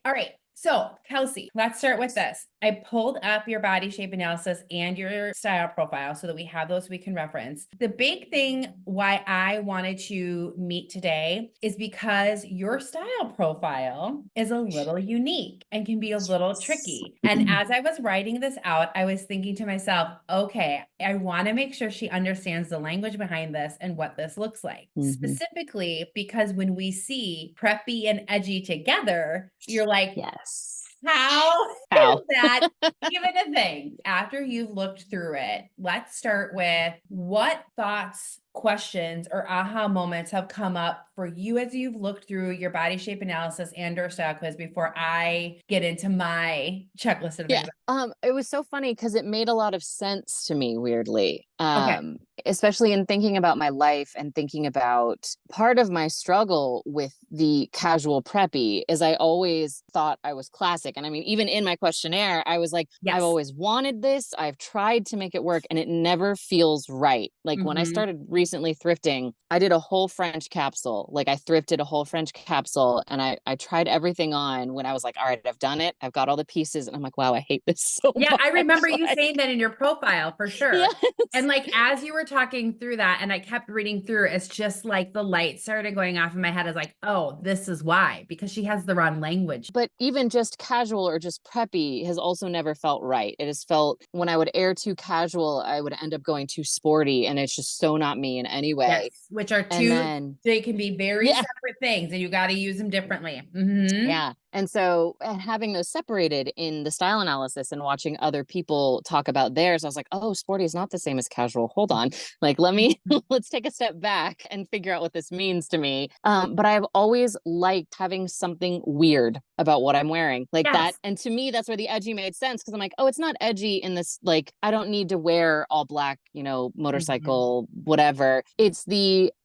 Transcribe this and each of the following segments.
All right. So, Kelsey, let's start with this. I pulled up your body shape analysis and your style profile so that we have those we can reference. The big thing why I wanted to meet today is because your style profile is a little unique and can be a little tricky. And as I was writing this out, I was thinking to myself, okay, I want to make sure she understands the language behind this and what this looks like. Specifically, because when we see preppy and edgy together, you're like, Yes. how How? is that even a thing? After you've looked through it, let's start with what thoughts, questions, or aha moments have come up for you as you've looked through your body shape analysis and or style quiz before I get into my checklist of Yeah. things. It was so funny because it made a lot of sense to me, weirdly. Okay. Especially in thinking about my life and thinking about part of my struggle with the casual preppy is I always thought I was classic. And I mean, even in my questionnaire, I was like, I've Yes. always wanted this. I've tried to make it work and it never feels right. Like when I Mhm. started recently thrifting, I did a whole French capsule. Like I thrifted a whole French capsule and I tried everything on when I was like, all right, I've done it. I've got all the pieces. And I'm like, wow, I hate this so Yeah, much. I remember you Like, saying that in your profile for sure. And yes. like as you were talking through that and I kept reading through, it's just like the light started going off in my head. I was like, oh, this is why, because she has the wrong language. But even just casual or just preppy has also never felt right. It has felt when I would air too casual, I would end up going too sporty, and it's just so not me in any Yes, way. which are And two, then, they can be very yeah, separate things and you got to use them differently. Mm-hmm. yeah. And so having those separated in the style analysis and watching other people talk about theirs, I was like, oh, sporty is not the same as casual. Hold on. Like, let me, let's take a step back and figure out what this means to me. But I've always liked having something weird about what I'm wearing like that. Yes. And to me, that's where the edgy made sense. Cause I'm like, oh, it's not edgy in this, like, I don't need to wear all black, Mm-hmm. motorcycle, whatever. It's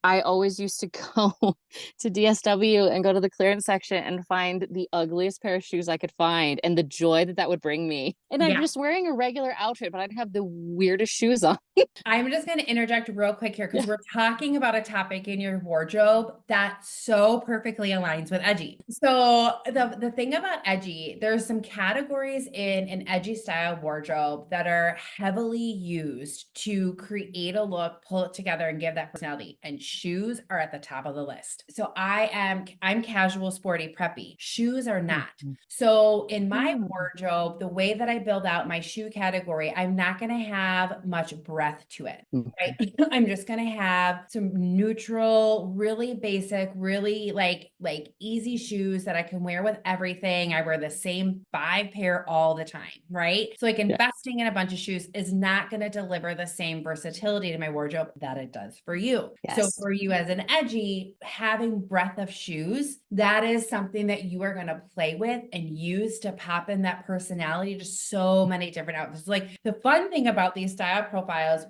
I always used to go to DSW and go to the clearance section and find the ugliest pair of shoes I could find and the joy that that would bring me. And I'm Yeah. just wearing a regular outfit, but I'd have the weirdest shoes on. I'm just going to interject real quick here because Yeah. we're talking about a topic in your wardrobe that so perfectly aligns with edgy. So the thing about edgy, there's some categories in an edgy style wardrobe that are heavily used to create a look, pull it together, and give that personality. And shoes are at the top of the list. So I'm casual, sporty, preppy. Shoes are not. Mhm. So in my Mm. wardrobe, the way that I build out my shoe category, I'm not going to have much breadth to it. Mhm. Right. I'm just going to have some neutral, really basic, really like easy shoes that I can wear with everything. I wear the same 5 pair all the time, right? So like Yeah. investing in a bunch of shoes is not going to deliver the same versatility to my wardrobe that it does for you. So Yes. for you as an edgy, having breadth of shoes, that is something that you are going to play with and use to pop in that personality to so many different outfits. Like the fun thing about these style profiles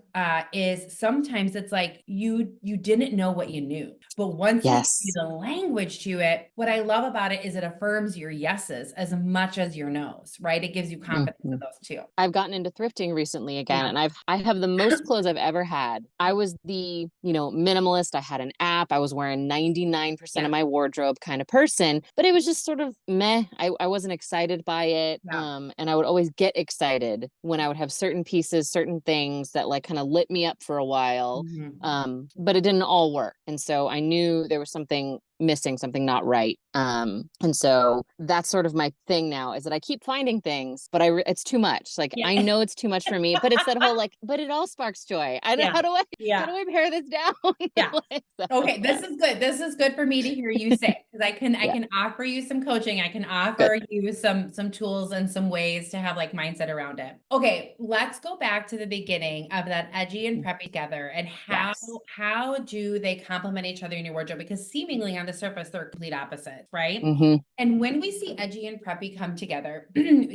is sometimes it's like you didn't know what you knew, but once you see Yes. the language to it, what I love about it is it affirms your yeses as much as your nos, right? It gives you confidence in Mhm. those too. I've gotten into thrifting recently again, Yeah. and I have the most clothes I've ever had. I was the, minimalist. I had an app. I was wearing 99% Yeah. of my wardrobe kind of person, but it was just sort of meh. I wasn't excited by it. Yeah. And I would always get excited when I would have certain pieces, certain things that like kind of lit me up for a while. Mhm. But it didn't all work. And so I knew there was something missing, something not right. And so that's sort of my thing now is that I keep finding things, but it's too much. Like Yeah. I know it's too much for me, but it's that whole like, but it all sparks joy. I don't Yeah. how Yeah. do I pare this down? Yeah. Like, so, Okay, yeah, this is good. This is good for me to hear you say because I yeah, can offer you some coaching. I can good. offer you some tools and some ways to have like mindset around it. Okay, let's go back to the beginning of that edgy and preppy together and Yes. how do they complement each other in your wardrobe? Because seemingly on the surface they're complete opposites, right? Mm-hmm. And when we see edgy and preppy come together,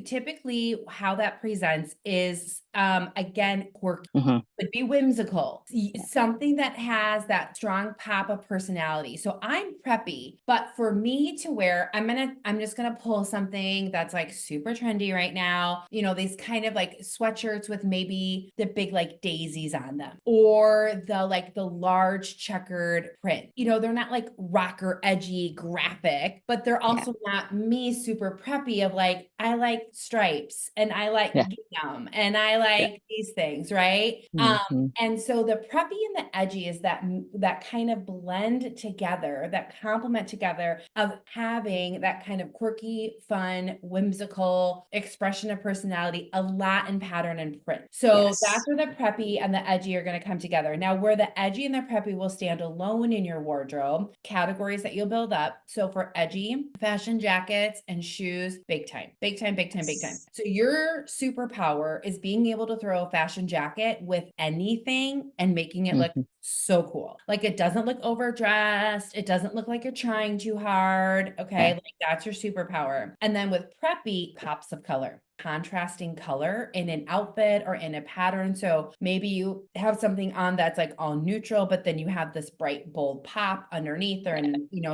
typically how that presents is again quirky, Mm-hmm. could be whimsical, Yeah. something that has that strong pop of personality. So I'm preppy, but for me to wear, I'm just gonna pull something that's like super trendy right now. You know, these kind of like sweatshirts with maybe the big like daisies on them, or the large checkered print. You know, they're not like rocker or edgy graphic, but they're Yeah. also not me super preppy of like, I like stripes and I like Yeah. gingham and I Yeah. like these things, right? Mhm. And so the preppy and the edgy is that kind of blend together, that complement together of having that kind of quirky, fun, whimsical expression of personality, a lot in pattern and print. So that's Yes. where the preppy and the edgy are going to come together. Now, where the edgy and the preppy will stand alone in your wardrobe, categories that you'll build up. So for edgy, fashion jackets and shoes, big time, big time, big time, big time. Yes. So your superpower is being able to throw a fashion jacket with anything and making it look Mhm. so cool. Like it doesn't look overdressed. It doesn't look like you're trying too hard. Okay. Yeah. Like that's your superpower. And then with preppy, pops of color, contrasting color in an outfit or in a pattern. So maybe you have something on that's like all neutral, but then you have this bright, bold pop underneath or,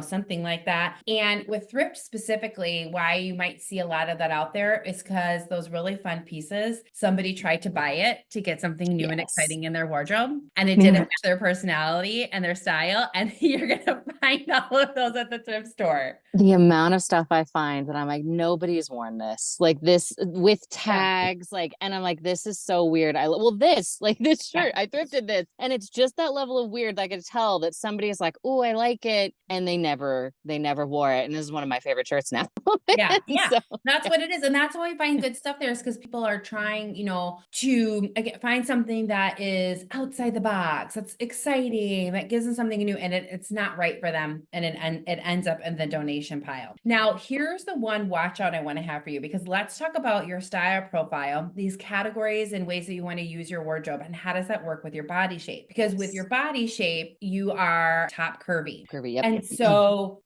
something like that. And with thrift specifically, why you might see a lot of that out there is because those really fun pieces, somebody tried to buy it to get something new and Yes. exciting in their wardrobe, and it didn't match their personality and their style. And you're going to find all of those at the thrift store. The amount of stuff I find that I'm like, nobody's worn this, like this with Yeah. tags, like, and I'm like, this is so weird. Well, this, like this Yeah. shirt, I thrifted this. And it's just that level of weird. I could tell that somebody is like, oh, I like it. And they never wore it. And this is one of my favorite shirts now. Yeah, yeah. So, That's what it is. And that's why I find good stuff there is because people are trying, to again, find something that is outside the box, that's exciting, that gives them something new, and it's not right for them. And it ends up in the donation pile. Now, here's the one watch out I want to have for you because let's talk about your style profile, these categories and ways that you want to use your wardrobe. And how does that work with your body shape? Because with your body shape, you are top curvy. Kirby, yep. And so,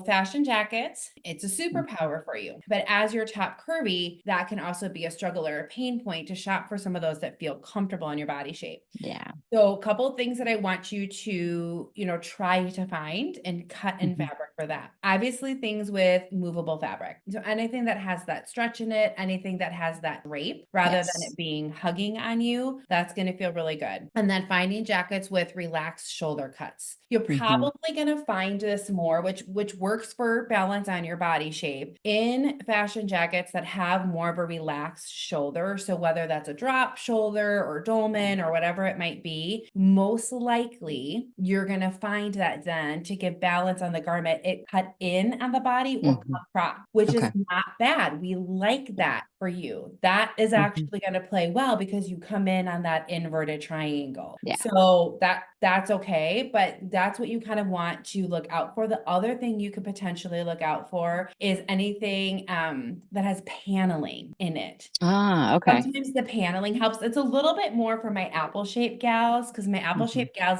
fashion jackets, it's a superpower for you. But as your top curvy, that can also be a struggle or a pain point to shop for some of those that feel comfortable in your body shape. Yeah. So a couple of things that I want you to, try to find and cut in Mhm. fabric for that. Obviously things with movable fabric. So anything that has that stretch in it, anything that has that drape rather than Yes. it being hugging on you, that's going to feel really good. And then finding jackets with relaxed shoulder cuts. You're Mhm. probably going to find this more, which works for balance on your body shape in fashion jackets that have more of a relaxed shoulder. So whether that's a drop shoulder or dolman or whatever it might be, most likely you're going to find that then to give balance on the garment, it cut in on the body or Mhm. cut crop, which is Okay. not bad. We like Yeah. that for you. That is Mhm. actually going to play well because you come in on that inverted triangle. Yeah. So that's okay, but that's what you kind of want to look out for. The other thing you could potentially look out for is anything that has paneling in it. Ah, okay. Sometimes the paneling helps. It's a little bit more for my apple shaped gals because my apple Mhm. shaped gals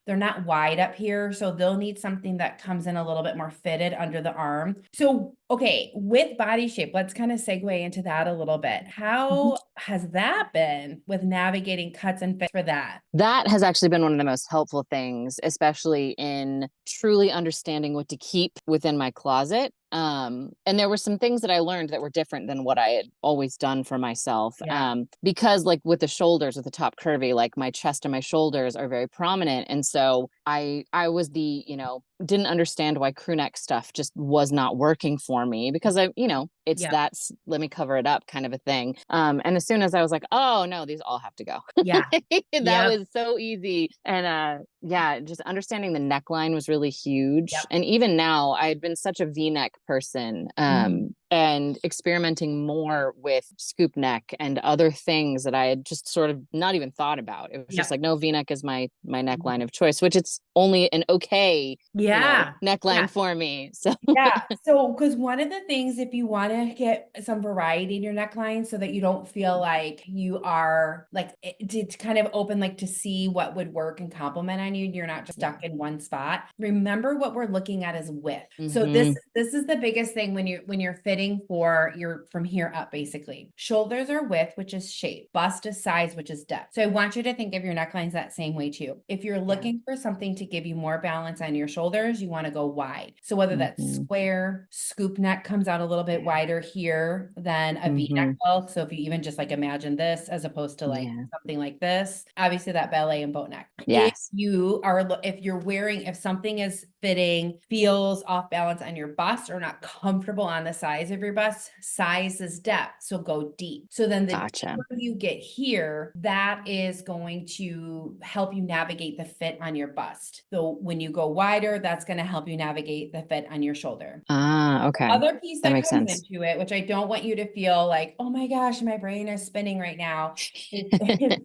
they're not wide up here. So they'll need something that comes in a little bit more fitted under the arm. So, okay, with body shape, let's kind of segue into that a little bit. Mhm. How has that been with navigating cuts and fits for that? That has actually been one of the most helpful things, especially in truly understanding what to keep within my closet. And there were some things that I learned that were different than what I had always done for myself. Yeah. Because like with the shoulders, with the top curvy, like my chest and my shoulders are very prominent. And so I was didn't understand why crew neck stuff just was not working for me because it's Yeah. that's let me cover it up kind of a thing. And as soon as I was like, oh no, these all have to go. Yeah. That Yep. was so easy. And yeah, just understanding the neckline was really huge. Yep. And even now, I had been such a V-neck person, Mhm. and experimenting more with scoop neck and other things that I had just sort of not even thought about. It was just Yep. like, no, V-neck is my Mhm. neckline of choice, which it's only an okay, Yeah. Yeah. neckline for me. So Yeah. So, because one of the things, if you want to get some variety in your neckline so that you don't feel like you are like to kind of open, like to see what would work and complement on you, you're not just yeah. stuck in one spot. Remember what we're looking at is width. So Hmm. this is the biggest thing when you're fitting for your from here up, basically. Shoulders are width, which is shape. Bust is size, which is depth. So I want you to think of your necklines that same way too. If you're Yeah. looking for something to give you more balance on your shoulders, you want to go wide. So whether that's Hmm. square, scoop neck comes out a little bit wider here than a V neck Hmm. will. So if you even just like imagine this as opposed to like Yeah. something like this, obviously that ballet and boat neck. Yes. If you're wearing, if something is fitting, feels off balance on your bust or not comfortable on the size of your bust, size is depth. So go deep. So then the Gotcha. deeper you get here, that is going to help you navigate the fit on your bust. So when you go wider, that's going to help you navigate the fit on your shoulder. Ah, okay. Other piece That that makes comes sense. into it, which I don't want you to feel like, oh my gosh, my brain is spinning right now, is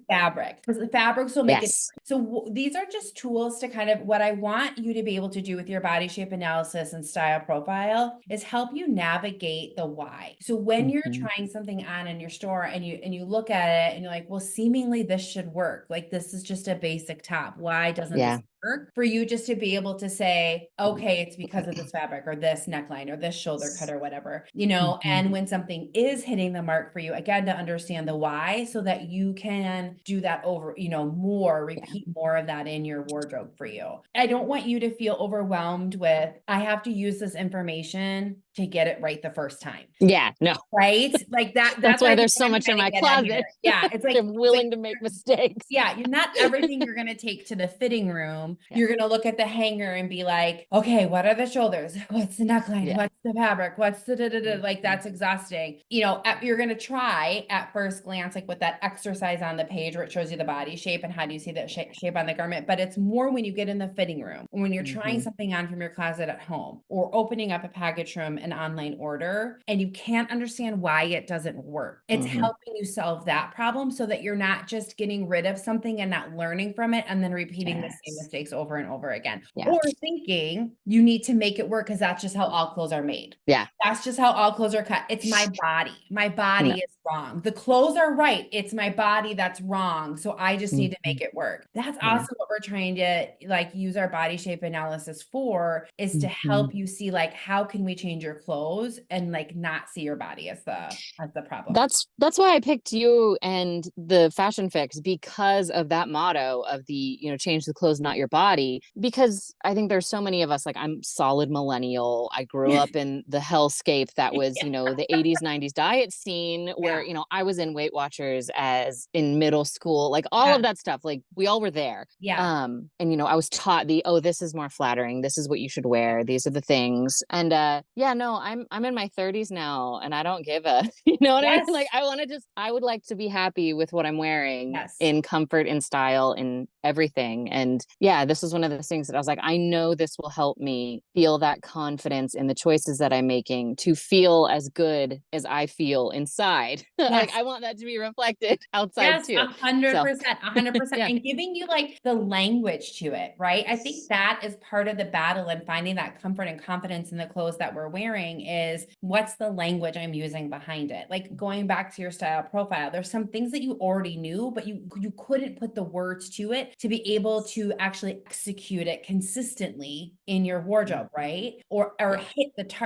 fabric, because the fabrics will make it. Yes. So these are just tools to kind of what I want you to be able to do with your body shape analysis and style profile is help you navigate the why. So when you're Mhm. trying something on in your store and you look at it and you're like, well, seemingly this should work. Like this is just a basic top. Why doesn't this Yeah. work? For you just to be able to say, okay, it's because of this fabric or this neckline or this shoulder cut or whatever, Mhm. and when something is hitting the mark for you, again, to understand the why so that you can do that over, more, Yeah. repeat more of that in your wardrobe for you. I don't want you to feel overwhelmed with, I have to use this information to get it right the first time. Yeah. No. Right? Like that, That's that's what why I think there's so I'm much in trying to my get at here. closet. Yeah. It's like, I'm willing to make mistakes. yeah, you're not everything you're going to take to the fitting room. Yeah. You're going to look at the hanger and be like, okay, what are the shoulders? What's the neckline? Yeah. What's the fabric? What's the da, da, da? Like Mhm. that's exhausting. You're going to try at first glance, like with that exercise on the page where it shows you the body shape and how do you see the shape on the garment. But it's more when you get in the fitting room, when you're trying Mhm. something on from your closet at home or opening up a package from an online order and you can't understand why it doesn't work. It's Mhm. helping you solve that problem so that you're not just getting rid of something and not learning from it and then repeating the same Yes. mistakes over and over again. Yeah. Or thinking you need to make it work because that's just how all clothes are made. Yeah. That's just how all clothes are cut. It's my body. My body No. is wrong. The clothes are right. It's my body that's wrong. So I just need to Mhm. make it work. That's Yeah. also what we're trying to like use our body shape analysis for is to Mhm. help you see like how can we change your clothes and like not see your body as the problem. That's why I picked you and the fashion fix because of that motto of the, change the clothes, not your body. Because I think there's so many of us, like I'm solid millennial. I grew up in the hellscape that was, the 80s, 90s diet scene where, Yeah. I was in Weight Watchers as in middle school, like all Yeah. of that stuff. Like we all were there. Yeah. And I was taught this is more flattering. This is what you should wear. These are the things. And yeah, no, I'm in my 30s now and I don't give a you know what I mean? Yes. Like I would like to be happy with what I'm wearing Yes. in comfort, in style, in everything. And yeah, this is one of those things that I was like, I know this will help me feel that confidence in the choices that I'm making to feel as good as I feel inside. Like Yes. I want that to be reflected outside Yes, too. So 100%, 100%, yeah. and giving you like the language to it, right? I think that is part of the battle and finding that comfort and confidence in the clothes that we're wearing is what's the language I'm using behind it? Like going back to your style profile, there's some things that you already knew, but you couldn't put the words to it to be able to actually execute it consistently in your wardrobe, right? Or Yeah.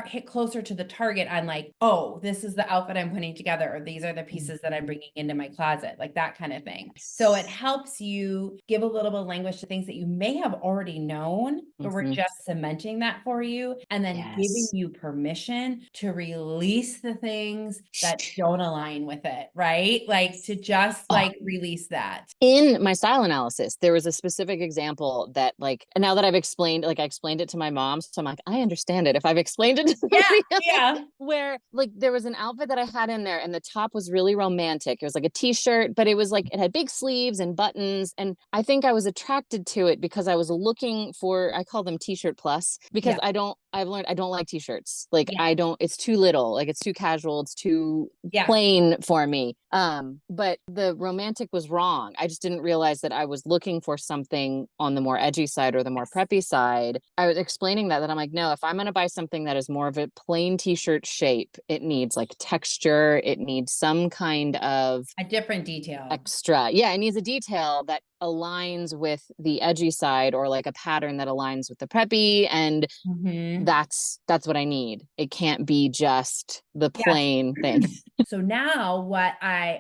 hit closer to the target on like, oh, this is the outfit I'm putting together, or these are the pieces that I'm bringing into my closet, like that kind of thing. So it helps you give a little bit of language to things that you may have already known, but we're Mhm. just cementing that for you and then giving Yes. you permission to release the things that don't align with it, right? Like to just Oh, like release that. in my style analysis, there was a specific example that, like, now that I've explained, like, I explained it to my mom, so I'm like, I understand it if I've explained it to Yeah, somebody else. yeah, Where, like, there was an outfit that I had in there, and the top was really romantic. It was like a t-shirt, but it was like it had big sleeves and buttons, and I think I was attracted to it because I was looking for, I call them t-shirt plus, because yeah, I've learned I don't like t-shirts. Like, yeah, I don't, it's too little, like, it's too casual, it's too yeah. plain for me. But the romantic was wrong. I just didn't realize that I was looking for something on the more edgy side or the more Yes. preppy side. I was explaining that I'm like, no, if I'm gonna buy something that is more of a plain t-shirt shape, it needs like texture, it needs some kind of A different detail. extra. Yeah, it needs a detail that aligns with the edgy side or like a pattern that aligns with the preppy, and Mhm. that's what I need. It can't be just the Yes. plain thing. So now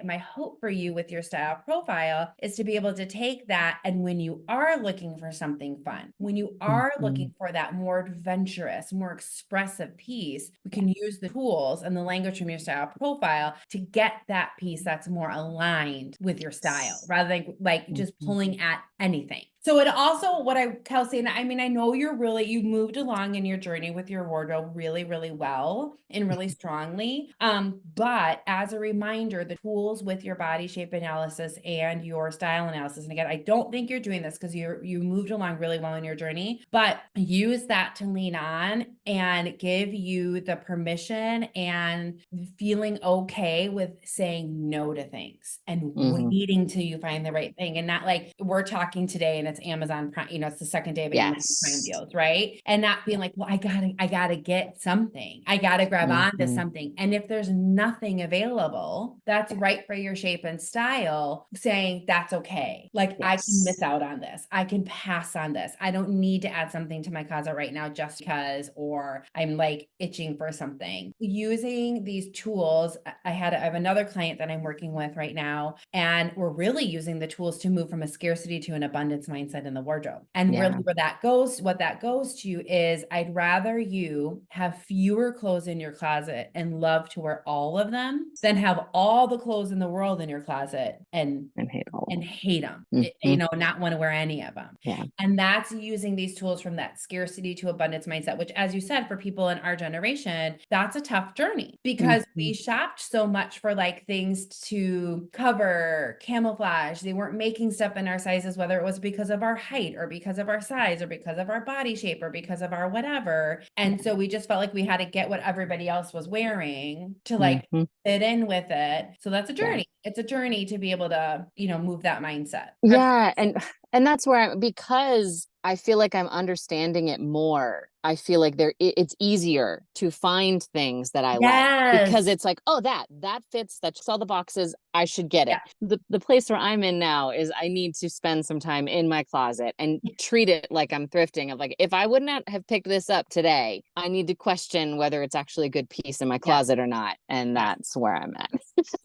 my hope for you with your style profile is to be able to take that and when you are looking for something fun, when you are looking Mhm. for that more adventurous, more expressive piece, we can use the tools and the language from your style profile to get that piece that's more aligned with your style rather than like just Mhm. pulling at anything. So it also Kelsey, and I mean, I know you moved along in your journey with your wardrobe really, really well and really strongly. But as a reminder, the tools with your body shape analysis and your style analysis, and again, I don't think you're doing this because you moved along really well in your journey, but use that to lean on and give you the permission and feeling okay with saying no to things and waiting till you find the right thing, and not like we're talking today and it's Amazon Prime, it's the second day of Amazon Prime Yes. deals, right? And not being like, well, I gotta get something. I gotta grab onto something. And if there's nothing available that's right for your shape and style, saying that's okay. Like I can miss Yes. out on this. I can pass on this. I don't need to add something to my closet right now just because, or I'm like itching for something. Using these tools, I have another client that I'm working with right now, and we're really using the tools to move from a scarcity to an abundance mindset in the wardrobe. And Yeah. really what that goes to is I'd rather you have fewer clothes in your closet and love to wear all of them than have all the clothes in the world in your closet and hate all of them. hate them, Mm-hmm. not want to wear any of them. Yeah. And that's using these tools from that scarcity to abundance mindset, which, as you said, for people in our generation, that's a tough journey because we shopped so much for like things to cover, camouflage. They weren't making stuff in our sizes, whether it was because of our height or because of our size or because of our body shape or because of our whatever. And so we just felt like we had to get what everybody else was wearing to like fit in with it. So that's a journey. It's a journey to be able to, move that mindset. Yeah, and that's where because I feel like I'm understanding it more. I feel like it's easier to find things that I like because Yes. it's like, oh, that fits, that checks all the boxes. I should get Yeah. it. The place where I'm in now is I need to spend some time in my closet and treat it like I'm thrifting. Of like, if I would not have picked this up today, I need to question whether it's actually a good piece in my Yes. closet or not. And Yes. that's where I'm at.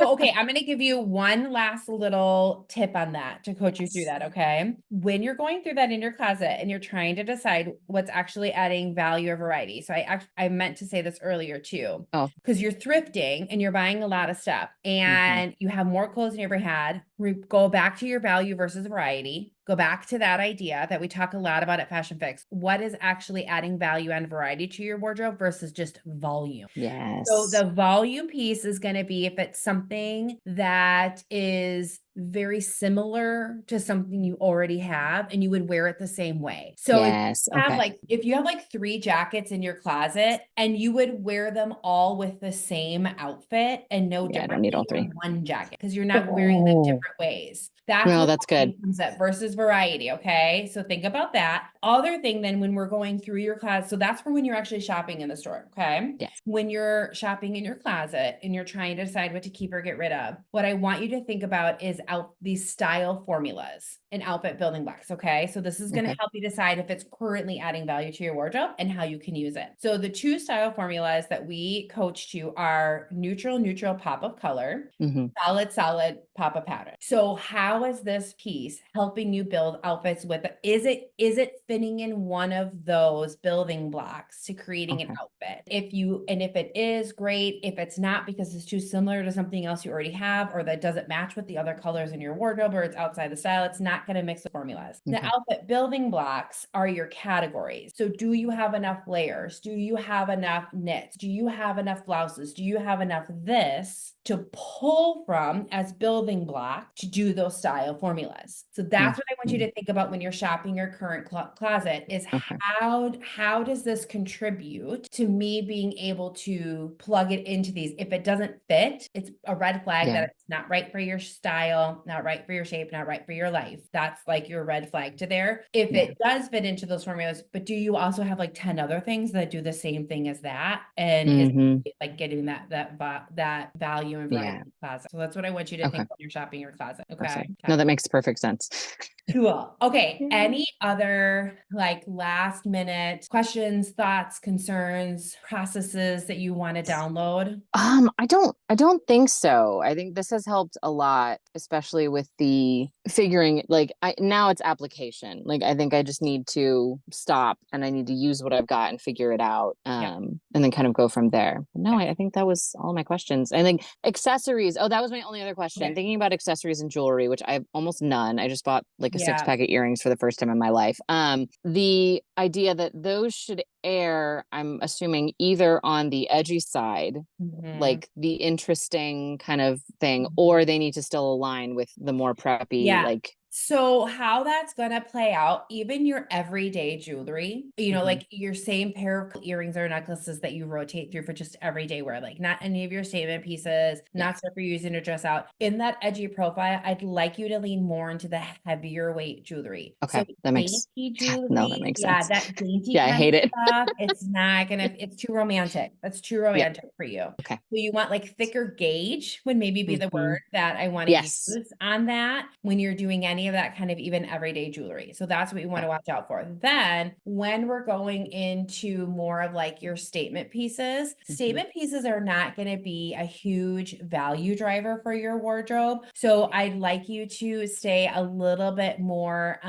So, okay, I'm going to give you one last little tip on that to coach you through that. Okay. When you're going through that in your closet and you're trying to decide what's actually adding value or variety. So I meant to say this earlier too, Oh. because you're thrifting and you're buying a lot of stuff and you have more clothes than you ever had. Go back to your value versus variety. Go back to that idea that we talk a lot about at Fashion Fix. What is actually adding value and variety to your wardrobe versus just volume? So Yes. the volume piece is going to be if it's something that is very similar to something you already have and you would wear it the same way. So Yes. Okay. if you have like 3 jackets in your closet and you would wear them all with the same outfit and no Yeah, I don't different need than all your three. one jacket because you're not wearing them Oh. different ways. That's No, what that's good. volume comes at versus variety. Okay. So think about that. Other thing then when we're going through your closet. So that's for when you're actually shopping in the store. Okay. Yes. When you're shopping in your closet and you're trying to decide what to keep or get rid of, what I want you to think about is these style formulas and outfit building blocks. Okay. So this is going to Okay. help you decide if it's currently adding value to your wardrobe and how you can use it. So the 2 style formulas that we coach to are neutral, neutral, pop of color, solid, solid, pop of pattern. So how is this piece helping you build outfits with it? Is it fitting in one of those building blocks to creating an outfit? If it is, great. If it's not because it's too similar to something else you already have, or that doesn't match with the other colors in your wardrobe, or it's outside the style, it's not going to mix the formulas. The outfit building blocks are your categories. So do you have enough layers? Do you have enough knits? Do you have enough blouses? Do you have enough this to pull from as building block to do those style formulas? So that's what I want you to think about when you're shopping your current closet is how does this contribute to me being able to plug it into these? If it doesn't fit, it's a red flag that it's not right for your style, not right for your shape, not right for your life. That's like your red flag to there. If it does fit into those formulas, but do you also have like 10 other things that do the same thing as that? And is like getting that value and variety in the closet. So that's what I want you to think when you're shopping your closet. Okay. No, that makes perfect sense. Cool. Okay. Any other like last minute questions, thoughts, concerns, processes that you want to download? I don't think so. I think this has helped a lot, especially with the figuring like now it's application. Like I think I just need to stop and I need to use what I've got and figure it out. Yeah. And then kind of go from there. But no, I think that was all my questions. And then accessories. Oh, that was my only other question. Okay. Thinking about accessories and jewelry, which I have almost none. I just bought like a six Yeah. pack of earrings for the first time in my life. The idea that those should air, I'm assuming either on the edgy side, Mhm. like the interesting kind of thing, Mhm. or they need to still align with the more preppy, Yeah. like, So how that's gonna play out, even your everyday jewelry, mhm, like your same pair of earrings or necklaces that you rotate through for just everyday wear, like not any of your statement pieces, yeah. not stuff you're using to dress out. In that edgy profile, I'd like you to lean more into the heavier weight jewelry. So Okay. That makes, dainty God, no, that jewelry, makes yeah, sense. that dainty Yeah, I kind hate of it. stuff, it's too romantic. That's too Yep. romantic for you. Okay. So you want like thicker gauge would maybe be the Hmm. word that I want to Yes. use on that when you're doing any of that kind of even everyday jewelry. So that's what you want Okay. to watch out for. Then when we're going into more of like your Hmm. statement pieces are not going to be a huge value driver for your wardrobe. So I'd like you to stay a little bit more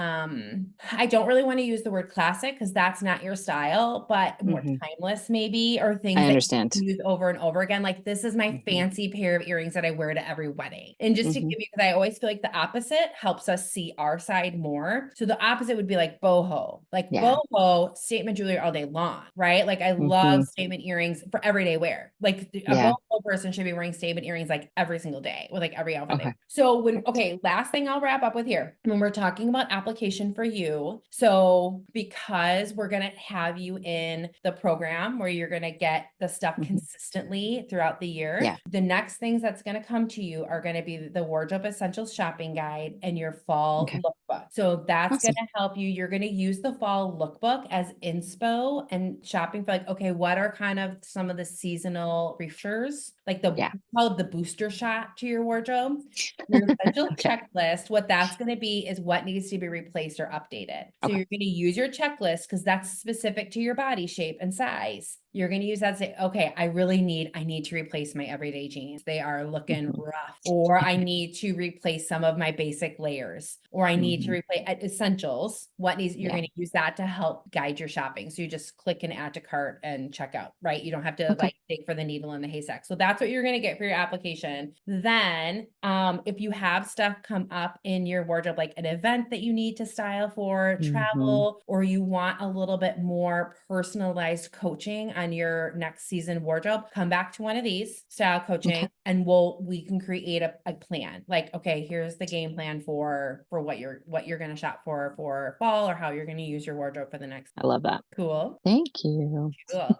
I don't really want to use the word classic because that's not your style, but more Hmm. timeless maybe, or I things that understand. use over and over again. Like this is my Hmm. fancy pair of earrings that I wear to every wedding. And just to give Hmm. you, because I always feel like the opposite helps us see our side more. So the opposite would be like boho. Like Yeah. boho, statement jewelry all day long, right? Like I love Hmm. statement earrings for everyday wear. Like a Yeah. boho person should be wearing statement earrings like every single day with like every outfit they wear. Okay. So when, Perfect. okay, last thing I'll wrap up with here. When we're talking about application for you, so because we're going to have you in the program where you're going to get the stuff Hmm. consistently throughout the year, Yeah. the next things that's going to come to you are going to be the Wardrobe Essentials shopping guide and your fall Okay. lookbook. So that's going Awesome. to help you. You're going to use the fall lookbook as inspo and shopping for like, okay, what are kind of some of the seasonal refreshers, like the Yeah. called the booster shot to your wardrobe. Your essential Okay. checklist, what that's going to be is what needs to be replaced or updated. So Okay. you're going to use your checklist because that's specific to your body shape and size. You're going to use that to say, okay, I need to replace my everyday jeans. They are looking Hmm. rough. Or I need to replace some of my basic layers. Or I need to Hmm. replace essentials. What needs, you're Yeah. going to use that to help guide your shopping. So you just click and add to cart and check out, right? You don't have to Okay. like dig for the needle in the haystack. So that's what you're going to get for your application. Then, if you have stuff come up in your wardrobe, like an event that you need to style for, Hmm. travel, or you want a little bit more personalized coaching on your next season wardrobe, come back to one of these style Okay. coaching and we can create a plan. Like, okay, here's the game plan for what you're going to shop for fall or how you're going to use your wardrobe for the next. I love that. Cool. Thank you. Cool.